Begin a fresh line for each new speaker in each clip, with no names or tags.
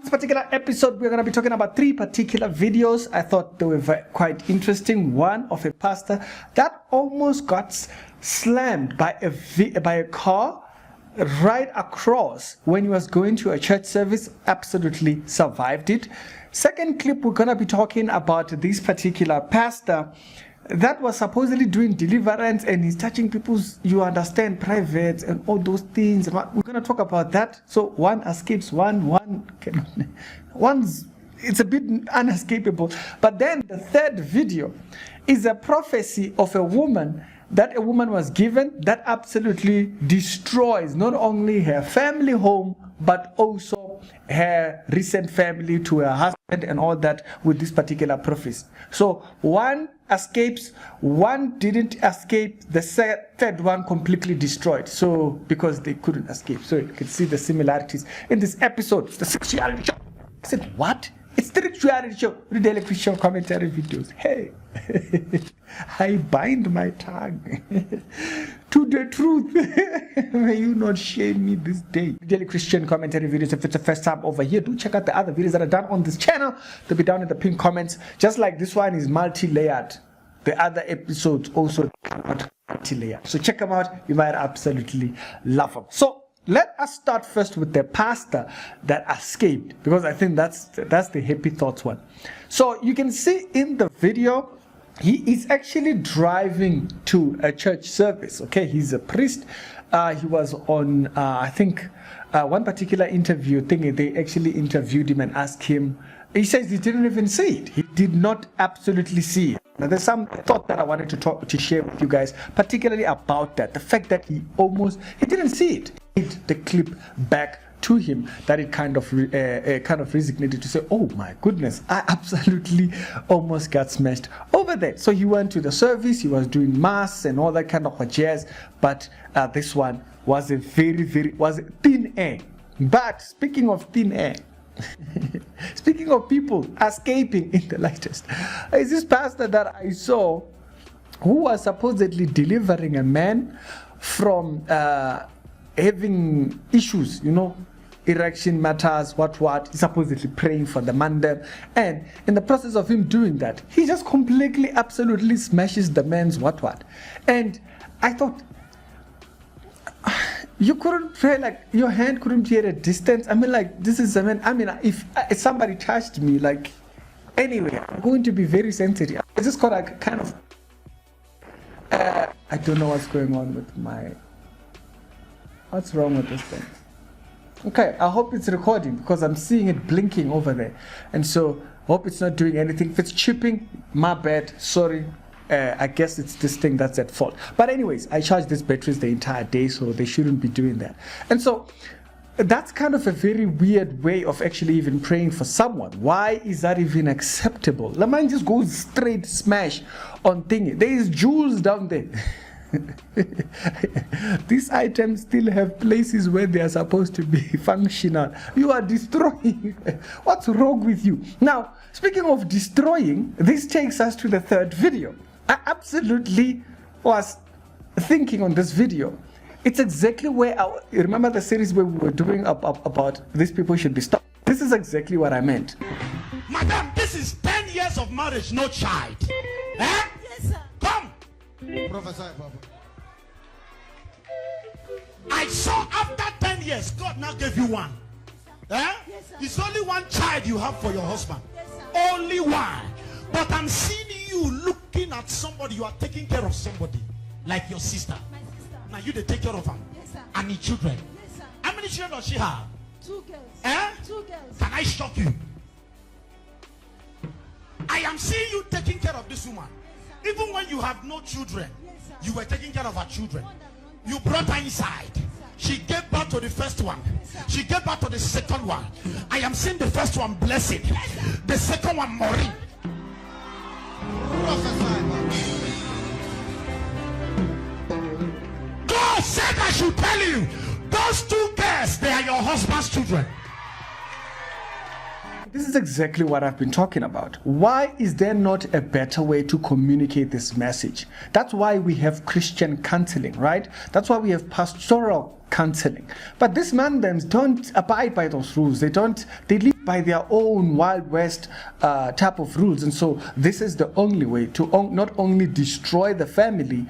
this particular episode, we're going to be talking about 3 particular videos. I thought they were quite interesting. One of a pastor that almost got slammed by a car right across when he was going to a church service, absolutely survived it. Second clip, we're going to be talking about this particular pastor that was supposedly doing deliverance, and he's touching people's, you understand, privates and all those things. We're going to talk about that. So one escapes, one's it's a bit unescapable. But then the third video is a prophecy of a woman that a woman was given that absolutely destroys not only her family home, but also her recent family to her husband and all that with this particular prophecy. So one escapes, one didn't escape, the third one completely destroyed. So because they couldn't escape. So you can see the similarities in this episode. It's the sexuality show. I said, what? It's the reality show. The Daily Christian commentary videos. Hey, I bind my tongue to the truth. May you not shame me this day. Daily Christian commentary videos. If it's the first time over here, do check out the other videos that are done on this channel. They'll be down in the pinned comments. Just like this one is multi-layered. The other episodes also are multi-layered. So check them out. You might absolutely love them. So let us start first with the pastor that escaped, because I think that's the happy thoughts one. So you can see in the video, he is actually driving to a church service. Okay, he's a priest. He was on, I think, one particular interview thing. They actually interviewed him and asked him. He says he didn't even see it. He did not absolutely see it. Now, there's some thought that I wanted to share with you guys, particularly about that. The fact that he didn't see it. The clip back to him, that it kind of resignated to say, oh my goodness, I absolutely almost got smashed over there. So he went to the service, he was doing mass and all that kind of jazz, but this one was was thin air. But speaking of thin air, speaking of people escaping in the latest, is this pastor that I saw who was supposedly delivering a man from having issues, erection matters, what, supposedly praying for the man there. And in the process of him doing that, he just completely, absolutely smashes the man's what. And I thought, you couldn't pray, like your hand couldn't be at a distance. I mean, like, this is a man. I mean, if somebody touched me, like, anyway, I'm going to be very sensitive. I just got a kind of, I don't know what's going on with what's wrong with this thing? Okay, I hope it's recording because I'm seeing it blinking over there. And so, hope it's not doing anything. If it's chipping, my bad, sorry. I guess it's this thing that's at fault. But anyways, I charge these batteries the entire day, so they shouldn't be doing that. And so, that's kind of a very weird way of actually even praying for someone. Why is that even acceptable? The man just goes straight smash on thingy. There is jewels down there. These items still have places where they are supposed to be functional. You are destroying. What's wrong with you? Now, speaking of destroying, this takes us to the third video. I absolutely was thinking on this video. It's exactly where you remember the series where we were doing about these people should be stopped. This is exactly what I meant.
Madam, this is 10 years of marriage, no child. Eh?
Yes, sir.
Come.
Prophesy, Papa.
I saw after 10 years, God now gave you one. Eh?
Yes, sir.
It's only one child you have for your husband.
Yes, sir.
Only one. But I'm seeing you looking at somebody. You are taking care of somebody. Like your sister.
My sister.
Now you they take care of her.
Yes, sir.
And the children.
Yes, sir.
How many children does she have?
2 girls.
Eh?
2 girls.
Can I shock you? I am seeing you taking care of this woman.
Yes, sir.
Even when you have no children,
Yes, sir.
you were taking care of her children.
More than one.
You brought her inside. She gave birth to the first one. She gave birth to the second one. I am seeing the first one blessed. The second one Maureen.
Prophesy,
God said I should tell you, those 2 girls, they are your husband's children.
This is exactly what I've been talking about. Why is there not a better way to communicate this message? That's why we have Christian counseling, right? That's why we have pastoral counseling. But these Mandams don't abide by those rules. They live by their own Wild West type of rules. And so this is the only way to not only destroy the family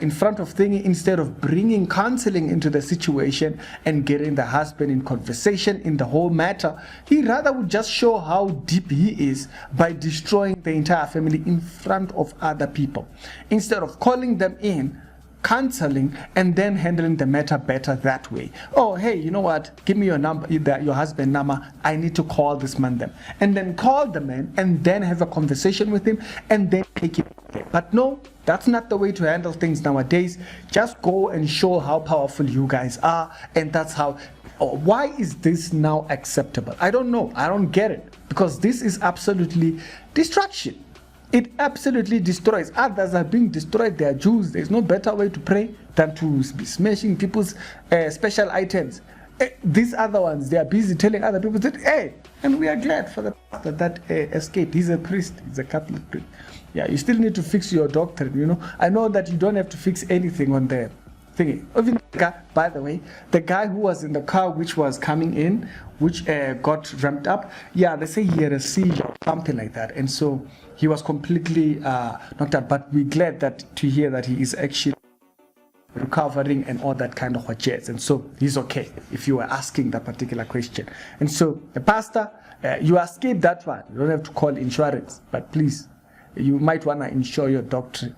in front of things, instead of bringing counseling into the situation and getting the husband in conversation in the whole matter. He rather would just show how deep he is by destroying the entire family in front of other people, instead of calling them in, counseling, and then handling the matter better that way. Oh, hey, you know what? Give me your number, your husband number. I need to call this man then. And then call the man and then have a conversation with him and then take it. But no, that's not the way to handle things nowadays. Just go and show how powerful you guys are. And that's how. Oh, why is this now acceptable? I don't know. I don't get it. Because this is absolutely destruction. It absolutely destroys. Others are being destroyed. They are Jews. There's no better way to pray than to be smashing people's special items. These other ones, they are busy telling other people that, hey, and we are glad for the pastor that escaped. He's a priest. He's a Catholic priest. Yeah, you still need to fix your doctrine, you know. I know that you don't have to fix anything on there. Thingy. Even the guy, by the way, the guy who was in the car which was coming in, which got ramped up, yeah, they say he had a seizure or something like that, and so he was completely knocked out. But we're glad to hear that he is actually recovering and all that kind of jazz, and so he's okay. If you were asking that particular question, and so the pastor, you escaped that one. You don't have to call insurance, but please, you might want to insure your doctrine.